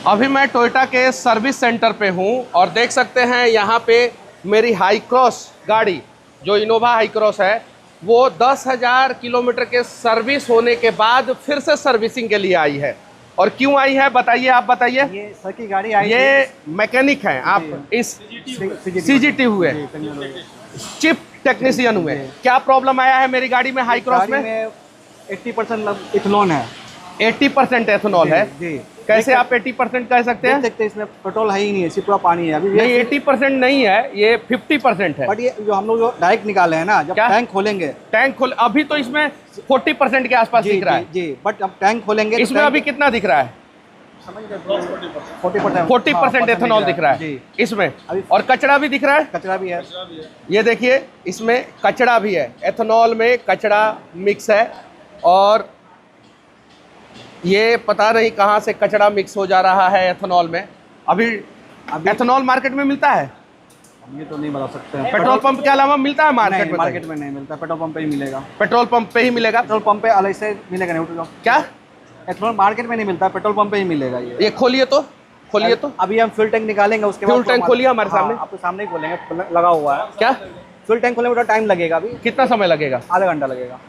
अभी मैं टोयोटा के सर्विस सेंटर पे हूँ और देख सकते हैं यहाँ पे मेरी हाई क्रॉस गाड़ी जो इनोवा हाई क्रॉस है वो 10,000 किलोमीटर के सर्विस होने के बाद फिर से सर्विसिंग के लिए आई है। और क्यों आई है बताइए, आप बताइए। ये सर की गाड़ी आई ये मैकेनिक हैं आप, इस सीजीटी हुए, चिप टेक्नीशियन हुए। क्या प्रॉब्लम आया है मेरी गाड़ी में हाई क्रॉस में? 80% इथेनॉल है। 80% एथेनॉल है जी। कैसे आप 80% कह सकते हैं? देख सकते हैं इसमें पेट्रोल है ही नहीं है, सिर्फ पूरा पानी है अभी। नहीं 80% नहीं है, ये 50% है। बट ये जो हम लोग जो डायरेक्ट निकाले हैं ना, जब टैंक खोलेंगे, टैंक खोल अभी तो इसमें 40% के आसपास दिख रहा है। जी, बट अब टैंक खोलेंगे इसमें अभी कितना दिख रहा है? 40% एथेनॉल दिख रहा है इसमें। और कचरा भी दिख रहा है। कचरा भी है, ये देखिए इसमें कचरा भी है, एथेनॉल में कचरा मिक्स है। और ये पता नहीं कहाँ से कचरा मिक्स हो जा रहा है एथेनॉल में। अभी एथेनॉल मार्केट में मिलता है? ये तो नहीं बता सकते हैं। पेट्रोल पंप के अलावा मिलता है मार्केट में? मार्केट में नहीं मिलता, पेट्रोल पंप पे ही मिलेगा। पेट्रोल पंप पे ही मिलेगा? पेट्रोल पंप पे अलग से मिलेगा नहीं। क्या एथेनॉल मार्केट में नहीं मिलता, पेट्रोल पंप पे ही मिलेगा। ये खोलिए तो, खोलिए तो। अभी हम फ्यूल टैंक निकालेंगे, उसके बाद फ्यूल टैंक खोलिए हमारे सामने। आपके सामने ही खोलेंगे, लगा हुआ है। क्या फ्यूल टैंक खोलने में टाइम लगेगा? अभी कितना समय लगेगा? आधा घंटा लगेगा।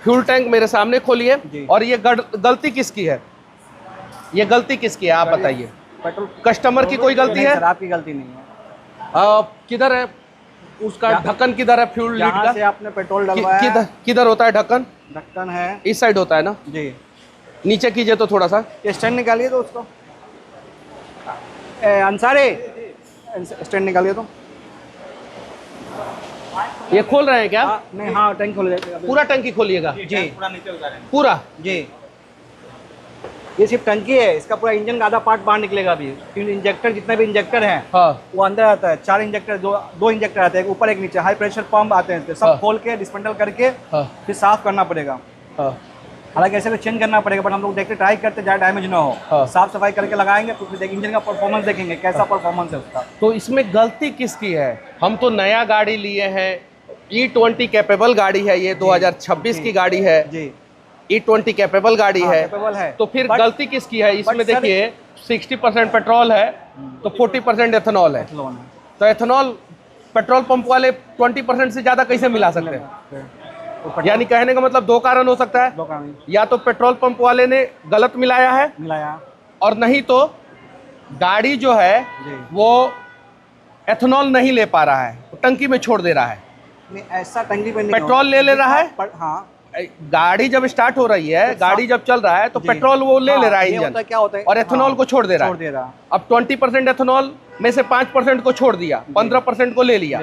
फ्यूल टैंक मेरे सामने खोलिए। और ये गलती किसकी है? ये गलती किसकी है आप बताइए? पेट्रोल कस्टमर की कोई गलती है? सर आपकी गलती नहीं है। किधर है उसका ढक्कन? किधर है फ्यूल लीड का? से आपने पेट्रोल डलवाया किधर होता है ढक्कन? ढक्कन है इस साइड होता है ना जी। नीचे कीजिए तो थोड़ा सा। स्टैंड निकालिए तो उसको, अंसारी स्टैंड निकालिए तो। ये खोल रहे हैं क्या? नहीं, हाँ टैंक खोल जाएगा। पूरा टंकी खोलिएगा जी, पूरा जी। ये सिर्फ टंकी है, इसका पूरा इंजन का आधा पार्ट बाहर निकलेगा अभी। इंजेक्टर, जितने भी इंजेक्टर हैं वो अंदर आता है। 4 इंजेक्टर, दो इंजेक्टर आते हैं, ऊपर एक नीचे। हाई प्रेशर पंप आते हैं, सब खोल के डिस्मेंटल करके फिर साफ करना पड़ेगा। हालांकि ऐसे तो चेंज करना पड़ेगा, बट हम लोग देखते ट्राई करते ज़्यादा डैमेज ना हो। साफ सफाई करके लगाएंगे तो फिर इंजन का परफॉर्मेंस देखेंगे कैसा परफॉर्मेंस है उसका। तो इसमें गलती किसकी है? हम तो नया गाड़ी लिए हैं, E20 कैपेबल गाड़ी है, ये 2026 की गाड़ी है जी। E20 कैपेबल गाड़ी है, तो फिर गलती किसकी है? इसमें देखिए 60% पेट्रोल है तो 40% एथेनॉल है। तो एथेनॉल पेट्रोल पंप वाले 20% से ज़्यादा कैसे मिला सकते हैं? यानी कहने का मतलब 2 कारण हो सकता है। या तो पेट्रोल पंप वाले ने गलत मिलाया और नहीं तो गाड़ी जो है वो एथेनॉल नहीं ले पा रहा है, टंकी में छोड़ दे रहा है। नहीं, ऐसा टंकी पे नहीं, पेट्रोल ले रहा है। हाँ, गाड़ी जब स्टार्ट हो रही है, गाड़ी जब चल रहा है तो पेट्रोल वो ले रहा है इंजन, क्या होता है और एथेनॉल को छोड़ दे रहा है। अब 20% एथेनॉल में से 5% को छोड़ दिया, 15% को ले लिया।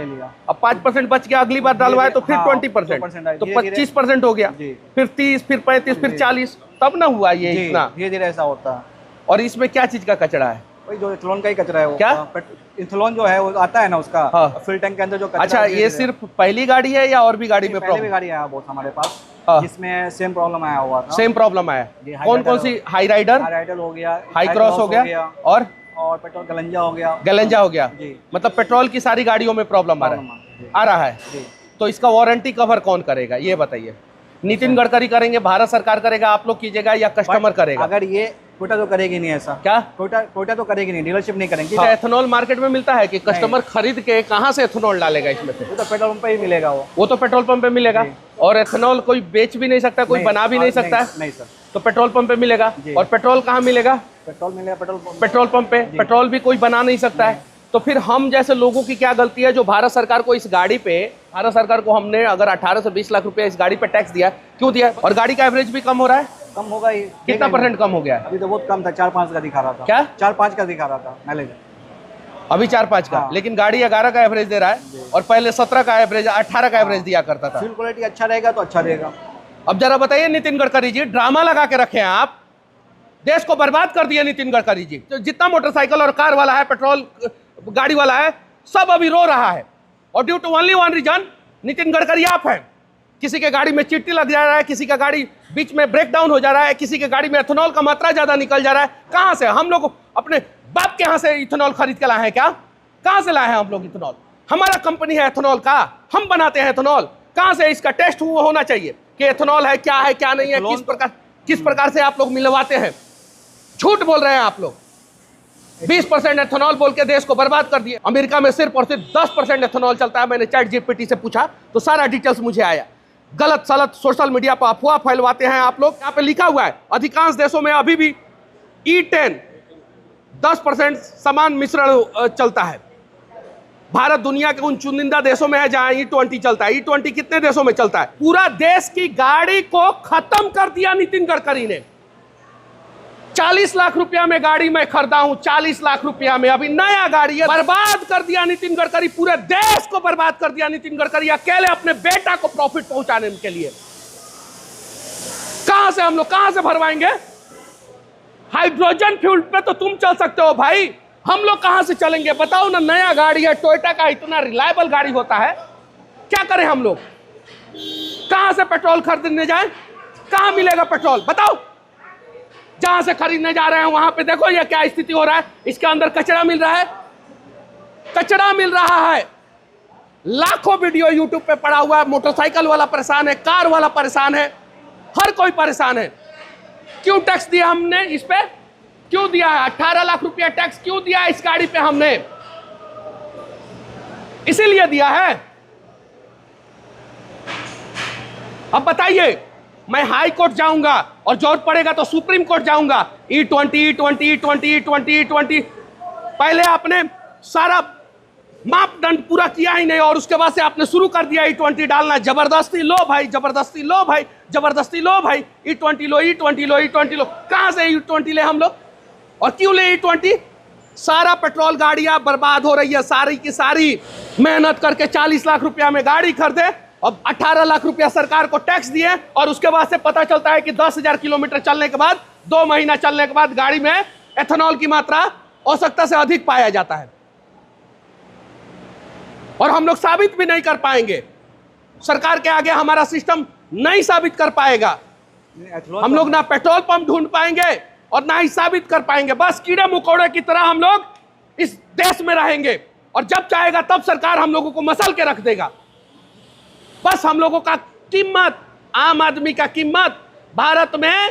अब 5% बच गया, अगली बार डालवाए तो फिर 20%, तो 25% हो गया, फिर 30, फिर 35, फिर 40, तब ना हुआ ये इतना। धीरे धीरे ऐसा होता है। और इसमें क्या चीज का कचरा है? वही जो इथेनॉल का ही कचरा है वो। क्या इथेनॉल जो है वो आता है ना उसका फ्यूल टैंक के अंदर जो कचरा। अच्छा, ये सिर्फ पहली गाड़ी है या और भी गाड़ी में प्रॉब्लम? पहले भी गाड़ी आया बहुत हमारे पास, जिसमें सेम प्रॉब्लम आया हुआ था। सेम प्रॉब्लम आया? कौन कौन सी? हाई राइडर हो गया, हाई क्रॉस हो गया, और पेट्रोल गलंजा हो गया जी। मतलब पेट्रोल की सारी गाड़ियों में प्रॉब्लम आ रहा है। तो इसका वारंटी कवर कौन करेगा ये बताइए? नितिन गडकरी करेंगे, भारत सरकार करेगा, आप लोग कीजिएगा, या कस्टमर करेगा? अगर ये टोयोटा तो करेगी नहीं ऐसा। क्या टोयोटा तो करेगी नहीं, डीलरशिप नहीं करेंगे। एथेनॉल मार्केट में मिलता है कि कस्टमर खरीद के कहाँ से एथेनॉल डालेगा इसमें से? वो तो पेट्रोल पंप पे ही मिलेगा। वो तो पेट्रोल पंप पे मिलेगा। और एथेनॉल कोई बेच भी नहीं सकता, कोई बना भी नहीं सकता है। नहीं सर, तो पेट्रोल पंप पे मिलेगा। और पेट्रोल कहाँ मिलेगा? पेट्रोल मिलेगा पेट्रोल पंप पे। पेट्रोल भी कोई बना नहीं सकता है। तो फिर हम जैसे लोगों की क्या गलती है जो भारत सरकार को इस गाड़ी पे, भारत सरकार को हमने अगर 18 से 20 लाख रुपए इस गाड़ी पे टैक्स दिया, क्यों दिया? और गाड़ी का एवरेज भी कम हो रहा है। कम होगा ही। कितना % कम हो गया है? अभी तो बहुत कम था, 4-5 का दिखा रहा था। क्या 4-5 का दिखा रहा था माइलेज? अभी 4-5 का। लेकिन गाड़ी 11 का एवरेज दे रहा है और पहले 17 का एवरेज, 18 का एवरेज दिया करता था। फ्यूल क्वालिटी अच्छा रहेगा तो अच्छा रहेगा। अब जरा बताइए नितिन गडकरी जी, ड्रामा लगा के रखे हैं आप, देश को बर्बाद कर दिया नितिन गडकरी जी। तो जितना मोटरसाइकिल और कार वाला है, पेट्रोल गाड़ी वाला है, सब अभी रो रहा है। और due to only one reason, Nitin Gadkari आप हैं। किसी के गाड़ी में चिट्टी लग जा रहा है, किसी का गाड़ी बीच में ब्रेक डाउन हो जा रहा है, किसी के गाड़ी में एथेनॉल का मात्रा ज्यादा निकल जा रहा है। कहां से? हम लोग अपने बाप के यहाँ से इथेनॉल खरीद के लाए हैं क्या? कहां से लाए हैं हम लोग इथेनॉल? हमारा कंपनी है एथेनॉल का, हम बनाते हैं एथेनॉल। कहां से इसका टेस्ट होना चाहिए कि एथेनॉल है क्या नहीं है, किस प्रकार से आप लोग मिलवाते हैं? झूठ बोल रहे हैं आप लोग। 20% एथेनॉल बोल के देश को बर्बाद कर दिया। अमेरिका में सिर्फ और सिर्फ 10% एथेनॉल चलता है। मैंने चैट जीपीटी से पूछा तो सारा डिटेल्स मुझे आया। गलत सलत सोशल मीडिया पर अफवाह फैलवाते हैं आप लोग। यहाँ पे लिखा हुआ है अधिकांश देशों में अभी भी E10 10% समान मिश्रण चलता है। भारत दुनिया के उन चुनिंदा देशों में है जहां E20 चलता है। E20 कितने देशों में चलता है? पूरा देश की गाड़ी को खत्म कर दिया नितिन गडकरी ने। 40 लाख रुपया में गाड़ी मैं खरीदा हूं, 40 लाख रुपया में, अभी नया गाड़ी है। बर्बाद कर दिया नितिन गडकरी, पूरे देश को बर्बाद कर दिया नितिन गडकरी अकेले अपने बेटा को प्रॉफिट पहुंचाने के लिए। कहां से हम लोग कहां से भरवाएंगे? हाइड्रोजन फ्यूल पे तो तुम चल सकते हो भाई, हम लोग कहां से चलेंगे बताओ ना। नया गाड़ी है, टोयोटा का इतना रिलायबल गाड़ी होता है, क्या करें हम लोग? कहां से पेट्रोल खरीदने जाए? कहां मिलेगा पेट्रोल बताओ? जहां से खरीदने जा रहे हैं वहां पे देखो ये क्या स्थिति हो रहा है। इसके अंदर कचरा मिल रहा है, कचरा मिल रहा है। लाखों वीडियो यूट्यूब पे पड़ा हुआ है। मोटरसाइकिल वाला परेशान है, कार वाला परेशान है, हर कोई परेशान है। क्यों टैक्स दिया हमने इस पे? क्यों दिया है? 18 लाख रुपया टैक्स क्यों दिया है इस गाड़ी पे हमने? इसीलिए दिया है। अब बताइए, मैं हाई कोर्ट जाऊंगा और जरूरत पड़ेगा तो सुप्रीम कोर्ट जाऊंगा। E20 पहले आपने सारा मापदंड पूरा किया ही नहीं और उसके बाद से आपने शुरू कर दिया E20 डालना। जबरदस्ती लो भाई, जबरदस्ती लो भाई, जबरदस्ती लो भाई। E20 लो, E20 लो, E20 लो। कहां से E20 ले हम लोग और क्यों ले E20? सारा पेट्रोल गाड़ियां बर्बाद हो रही है, सारी की सारी। मेहनत करके 40 लाख रुपया में गाड़ी खरीदे और 18 लाख रुपया सरकार को टैक्स दिए और उसके बाद से पता चलता है कि 10,000 किलोमीटर चलने के बाद, 2 महीना चलने के बाद गाड़ी में एथेनॉल की मात्रा आवश्यकता से अधिक पाया जाता है और हम लोग साबित भी नहीं कर पाएंगे। सरकार के आगे हमारा सिस्टम नहीं साबित कर पाएगा। हम लोग ना पेट्रोल पंप ढूंढ पाएंगे और ना ही साबित कर पाएंगे। बस कीड़े मकोड़े की तरह हम लोग इस देश में रहेंगे और जब चाहेगा तब सरकार हम लोगों को मसल के रख देगा। बस हम लोगों का कीमत, आम आदमी का कीमत भारत में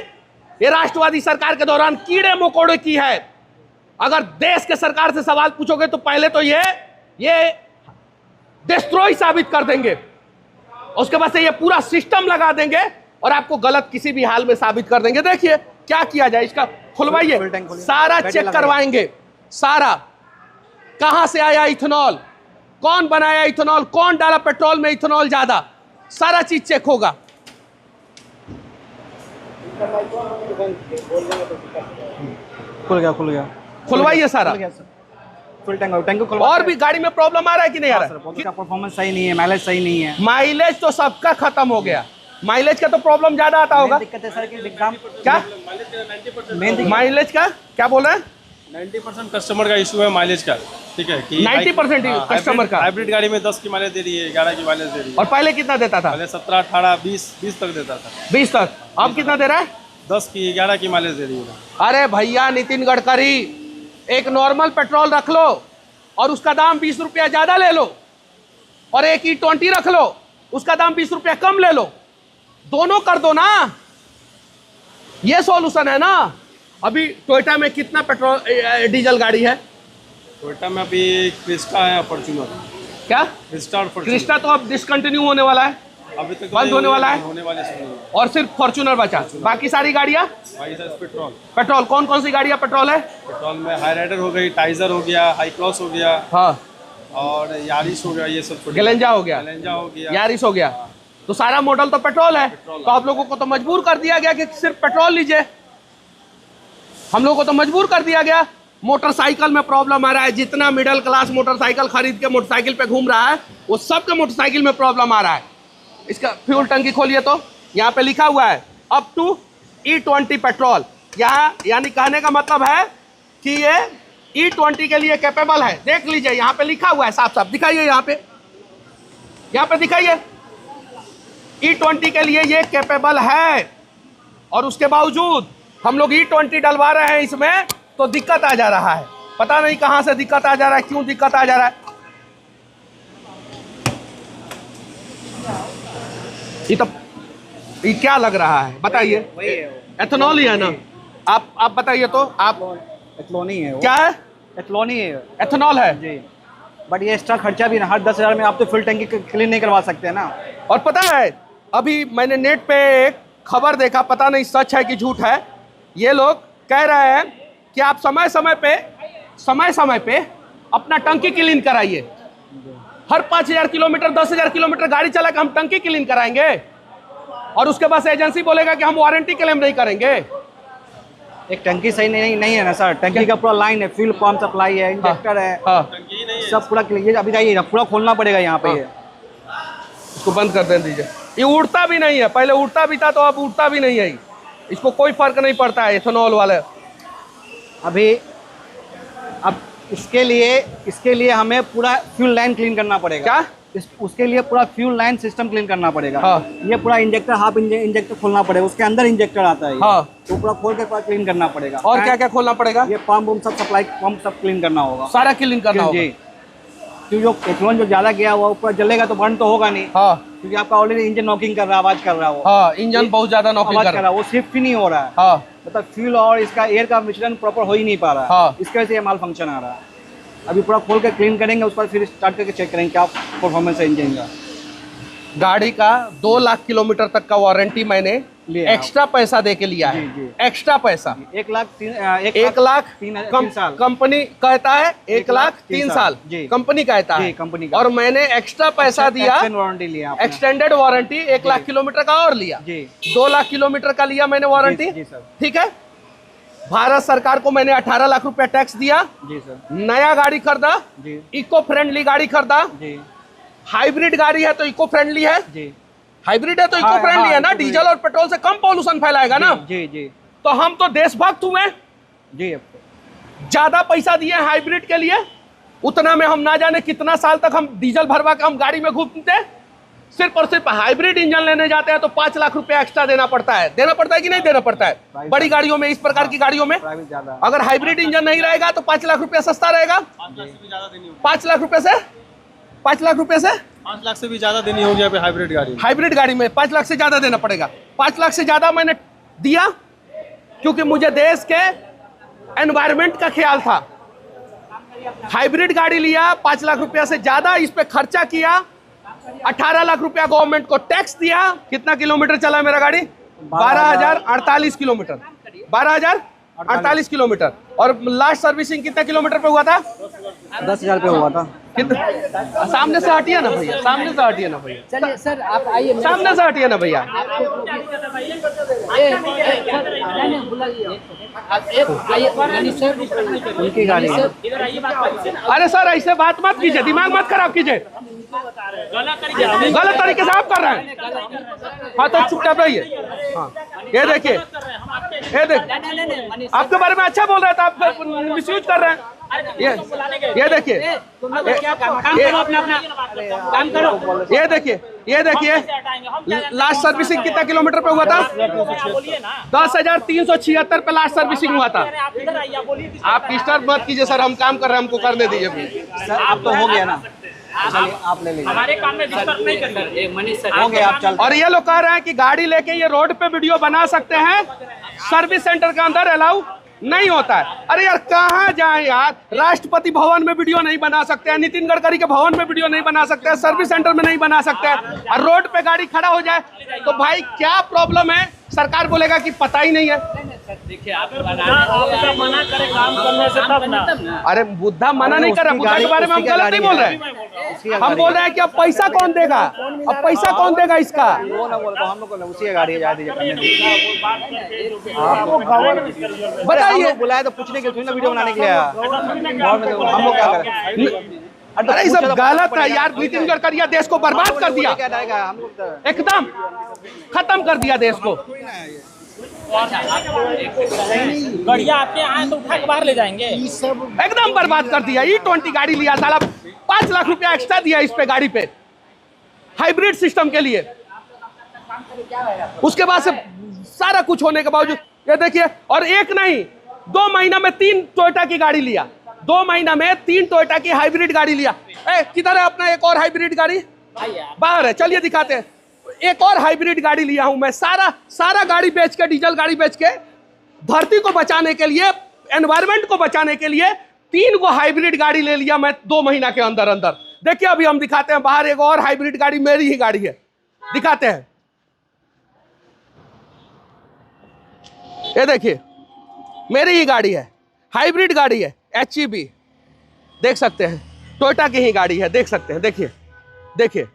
ये राष्ट्रवादी सरकार के दौरान कीड़े मकोड़े की है। अगर देश के सरकार से सवाल पूछोगे तो पहले तो ये डिस्ट्रॉय साबित कर देंगे, उसके बाद से ये पूरा सिस्टम लगा देंगे और आपको गलत किसी भी हाल में साबित कर देंगे। देखिए क्या किया जाए, इसका खुलवाइए, सारा चेक करवाएंगे। सारा कहां से आया इथेनॉल, कौन बनाया इथेनॉल, कौन डाला पेट्रोल में इथेनॉल ज्यादा, सारा चीज चेक होगा। खुल गया खुलवाइए सारा। फुल टैंक और भी गाड़ी में प्रॉब्लम आ रहा है कि नहीं आ रहा है? उसका परफॉर्मेंस सही नहीं है, माइलेज सही नहीं है। माइलेज तो सबका खत्म हो गया। माइलेज का तो प्रॉब्लम ज्यादा आता होगा। दिक्कत है सर कि एग्जाम क्या माइलेज का क्या बोल रहे हैं? 90% कस्टमर का इशू है माइलेज का। ठीक है कि 90% कस्टमर का। हाइब्रिड गाड़ी में 10 की माइलेज दे रही है, 11 की माइलेज दे रही है। और पहले कितना देता था? पहले 17, 18, 20 तक देता था। 20 तक। अब कितना दे रहा है? 10 की 11 की माइलेज दे रही है। अरे भैया नितिन गडकरी, एक नॉर्मल पेट्रोल रख लो और उसका दाम 20 रुपया ज्यादा ले लो और एक E20 रख लो, उसका दाम 20 रुपया कम ले लो, दोनों कर दो ना। ये सॉल्यूशन है ना। अभी टोयोटा में कितना पेट्रोल डीजल गाड़ी है? टोयोटा में अभी क्रिस्टा है, फॉर्च्यूनर। क्या क्रिस्टा और फॉर्च्यूनर क्रिस्टा तो अब डिसकंटिन्यू होने वाला है, अभी तक बंद होने वाला है, होने वाले और सिर्फ फॉर्च्यूनर बचा। बाकी सारी गाड़ियाँ भाई सर पेट्रोल। पेट्रोल कौन कौन सी गाड़ियाँ पेट्रोल है? पेट्रोल में हाई राइडर हो गई, टाइजर हो गया, हाई क्रॉस हो गया, हाँ, और यारिस हो गया, ये सब। गलेंजा हो गया, गलेंजा हो गया, यारिस हो गया। तो सारा मॉडल तो पेट्रोल है। तो आप लोगों को तो मजबूर कर दिया गया कि सिर्फ पेट्रोल लीजिए। हम लोगों को तो मजबूर कर दिया गया। मोटरसाइकिल में प्रॉब्लम आ रहा है। जितना मिडिल क्लास मोटरसाइकिल खरीद के मोटरसाइकिल पे घूम रहा है वो सबके मोटरसाइकिल में प्रॉब्लम आ रहा है। इसका फ्यूल टंकी खोलिए तो यहाँ पे लिखा हुआ है अप टू E20 पेट्रोल। यहाँ यानी कहने का मतलब है कि ये E20 के लिए कैपेबल है। देख लीजिए यहाँ पे लिखा हुआ है, साफ साफ दिखाइए, यहाँ पे दिखाइए, E20 के लिए ये कैपेबल है। और उसके बावजूद हम लोग E20 डलवा रहे हैं इसमें तो दिक्कत आ जा रहा है। पता नहीं कहां से दिक्कत आ जा रहा है, क्यों दिक्कत आ जा रहा है। ये क्या लग रहा है बताइए? एथेनॉल ही है ना। आप बताइए तो। आप एथेनॉल ही है वो। क्या है? एथलॉन ही है। एथेनॉल है जी, बट ये एक्स्ट्रा खर्चा भी ना, हर 10,000 में आप तो फुल टंकी क्लीन नहीं करवा सकते हैं ना। और पता है अभी मैंने नेट पे एक खबर देखा, पता नहीं सच है कि झूठ है, ये लोग कह रहे हैं कि आप समय समय पे अपना टंकी क्लीन कराइए। हर 5,000 किलोमीटर 10,000 किलोमीटर गाड़ी चला के हम टंकी क्लीन कराएंगे और उसके बाद एजेंसी बोलेगा कि हम वारंटी क्लेम नहीं करेंगे। एक टंकी सही नहीं है ना सर, टंकी का पूरा लाइन है, फ्यूल पंप सप्लाई है, इंजेक्टर है, सब पूरा क्लियर। अभी जाइए पूरा खोलना पड़ेगा यहाँ पे। ये इसको बंद कर दें दीजिए। ये उड़ता भी नहीं है, पहले उड़ता भी था तो अब उड़ता भी नहीं है। इसको कोई फर्क नहीं पड़ता है एथेनॉल वाले। अभी अब इसके लिए हमें पूरा फ्यूल लाइन क्लीन करना पड़ेगा। क्या? उसके लिए पूरा फ्यूल लाइन सिस्टम क्लीन करना पड़ेगा। हाँ। ये पूरा इंजेक्टर, हाफ इंजेक्टर खोलना पड़ेगा, उसके अंदर इंजेक्टर आता है। हाँ। तो पूरा खोल के पूरा क्लीन करना पड़ेगा। और क्या क्या खोलना पड़ेगा? ये पंप सब सप्लाई पंप सब क्लीन करना होगा, सारा क्लीन करना होगा। जी, क्योंकि जो एथेनॉल जो ज्यादा गया हुआ ऊपर जलेगा तो बर्न तो होगा नहीं। हाँ, क्योंकि आपका ऑलरेडी इंजन नॉकिंग कर रहा है, आवाज कर रहा है वो। हाँ, इंजन बहुत ज्यादा नॉकिंग आवाज कर कर रहा रहा है, वो शिफ्ट ही नहीं हो रहा है। हाँ, मतलब फ्यूल और इसका एयर का मिश्रण प्रॉपर हो ही नहीं पा रहा है। हाँ। इसकी वजह से ये माल फंक्शन आ रहा है। अभी पूरा खोल के क्लीन करेंगे, उस पर फिर स्टार्ट करके चेक करेंगे क्या परफॉर्मेंस है इंजन का। गाड़ी का 2 लाख किलोमीटर तक का वारंटी मैंने लिया, एक्स्ट्रा पैसा दे के लिया है। जी। एक्स्ट्रा पैसा 1 लाख 3 कंपनी कहता है 1 लाख 3 साल जी। कंपनी कहता जी, है कंपनी का। और मैंने एक्स्ट्रा पैसा दिया, वारंटी लिया आपने। एक्सटेंडेड वारंटी 1 लाख किलोमीटर का और लिया। जी। 2 लाख किलोमीटर का लिया मैंने वारंटी। जी सर। ठीक है, भारत सरकार को मैंने 18 लाख रुपया टैक्स दिया। जी सर। नया गाड़ी खरीदा, जी इको फ्रेंडली गाड़ी खरीदा। जी हाइब्रिड गाड़ी है तो इको फ्रेंडली है। जी हाइब्रिड है तो इको हाँ, फ्रेंडली हाँ, है ना, eco-friendly। डीजल और पेट्रोल से कम पॉल्यूशन फैलाएगा ना। जी जी तो हम तो देशभक्त हुए, जी। ज्यादा पैसा दिए हाइब्रिड के लिए, उतना में हम ना जाने कितना साल तक हम डीजल भरवा के हम गाड़ी में घूमते। सिर्फ और सिर्फ हाइब्रिड इंजन लेने जाते हैं तो 5 लाख रुपया एक्स्ट्रा देना पड़ता है कि नहीं देना पड़ता है? बड़ी गाड़ियों में, इस प्रकार की गाड़ियों में अगर हाइब्रिड इंजन नहीं रहेगा तो 5 लाख रुपया सस्ता रहेगा। 5 लाख रुपए से 5 लाख रुपए से 5 लाख से भी ज्यादा देनी होगी यहाँ पे हाइब्रिड गाड़ी में 5 लाख से ज्यादा देना पड़ेगा। 5 लाख से ज्यादा मैंने दिया क्योंकि मुझे देश के एनवायरनमेंट का ख्याल था। हाइब्रिड गाड़ी लिया, 5 लाख रुपया से ज्यादा इस पे खर्चा किया, 18 लाख रुपया गवर्नमेंट को टैक्स दिया। कितना किलोमीटर चला मेरा गाड़ी? 12,048 किलोमीटर, 12,048 किलोमीटर। और लास्ट सर्विसिंग कितना किलोमीटर पे हुआ था? 10,000 पे हुआ था। कितना? सामने से हटिए ना भैया, सामने से हटिए ना भैया, चलिए सर आप आइए, सामने से हटिए ना भैया। उनकी गाड़ी है। अरे सर ऐसे बात मत कीजिए, दिमाग मत खराब कीजिए, गलत तरीके से आप कर रहे हैं। हाँ तो चुपचाप रहिए। हाँ ये देखिए, ये देखिए आपके बारे में अच्छा बोल रहे थे, आप मिसयूज कर रहे हैं। ये देखिए, ये देखिए लास्ट सर्विसिंग कितना किलोमीटर पे हुआ था? 10,376 पे लास्ट सर्विसिंग हुआ था। आप डिस्टर्ब मत कीजिए सर, हम काम कर रहे हैं, हमको करने दीजिए। सर आप तो हो गया ना, चलिए आप ले लीजिए। हमारे काम में डिस्टर्ब नहीं करिए। मनीष सर हो गया, आप चल। और ये लोग कह रहे हैं कि गाड़ी लेके ये रोड पे वीडियो बना सकते हैं, सर्विस सेंटर के अंदर अलाउ नहीं होता है। अरे यार कहाँ जाए यार, राष्ट्रपति भवन में वीडियो नहीं बना सकते हैं, नितिन गडकरी के भवन में वीडियो नहीं बना सकते हैं, सर्विस सेंटर में नहीं बना सकते हैं, और रोड पे गाड़ी खड़ा हो जाए तो भाई क्या प्रॉब्लम है? सरकार बोलेगा कि पता ही नहीं है। देखिए आप मना करें काम करने से तब ना। अरे बुद्धा मना नहीं कर रहा, बुद्धा के बारे में हम गलत नहीं बोल रहे हैं। हम बोल रहे हैं कि अब पैसा कौन देगा, अब पैसा कौन देगा इसका? वो ना बोल, हम लोग उसी की गाड़ी है, जा दीजिए करने दीजिए। बताइए, बुलाया तो पूछने के लिए, वीडियो बनाने के लिए आया। हम लोग क्या करें? अरे सब गलत है यार, नितिन गडकरी देश को बर्बाद कर दिया, एकदम खत्म कर दिया देश को। बढ़िया आपके यहाँ तो उठा के बाहर ले जाएंगे, एकदम बर्बाद कर दिया। E20 गाड़ी लिया साला, 5 लाख रुपया एक्स्ट्रा दिया इस पे गाड़ी पे, हाइब्रिड सिस्टम के लिए। उसके बाद से सारा कुछ होने के बावजूद ये देखिए, और एक नहीं 2 महीना में 3 टोयोटा की गाड़ी लिया, 2 महीना में 3 टोयोटा की हाइब्रिड गाड़ी लिया। किधर है अपना एक और हाइब्रिड गाड़ी? बाहर है, चलिए दिखाते हैं। एक और हाइब्रिड गाड़ी लिया हूं मैं, सारा गाड़ी बेच के, डीजल गाड़ी बेच के, धरती को बचाने के लिए, एनवायरनमेंट को बचाने के लिए 3 गो हाइब्रिड गाड़ी ले लिया मैं 2 महीना के अंदर अंदर। देखिए अभी हम दिखाते हैं बाहर एक और हाइब्रिड गाड़ी, मेरी ही गाड़ी है, दिखाते हैं। ये देखिए मेरी ही गाड़ी है, हाइब्रिड गाड़ी है, HEB देख सकते हैं, टोयोटा की ही गाड़ी है, देख सकते हैं। देखिए देखिए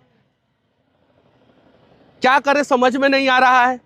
क्या करें समझ में नहीं आ रहा है।